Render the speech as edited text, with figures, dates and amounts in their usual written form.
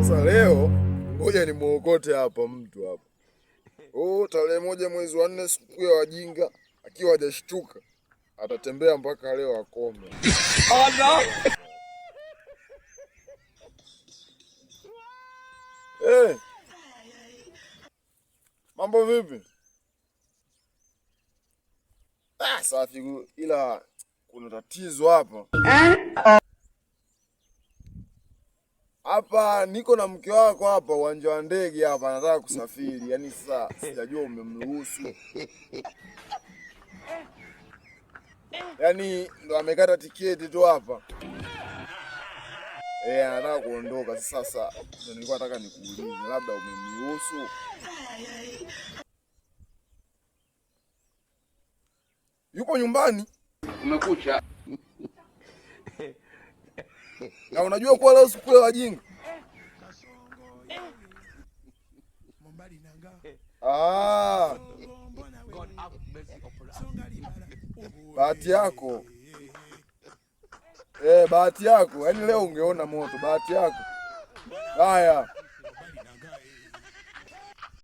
Sasa leo ngoja nimuokote hapa mtu hapa. Tarehe 1 mwezi wa 4 siku ya wajinga, akiwa hajashtuka atatembea mpaka leo akome. Oh no. Mambo vipi? Safi, ila kuna tatizo hapa. Hapa niko na mke wako hapa uwanja wa ndege hapa, anataka kusafiri. Yaani sasa sijajua umemruhusu. Yaani ndo amekata tiketi tu hapa. Anataka kuondoka sasa. Ndio nilikuwa nataka nikuulize labda umemruhusu. Yuko nyumbani? Umekucha. Na unajua kwa leo siku ya wajinga. Bahati yako. Bahati yako. Yaani leo ungeona moto. Bahati yako. Haya.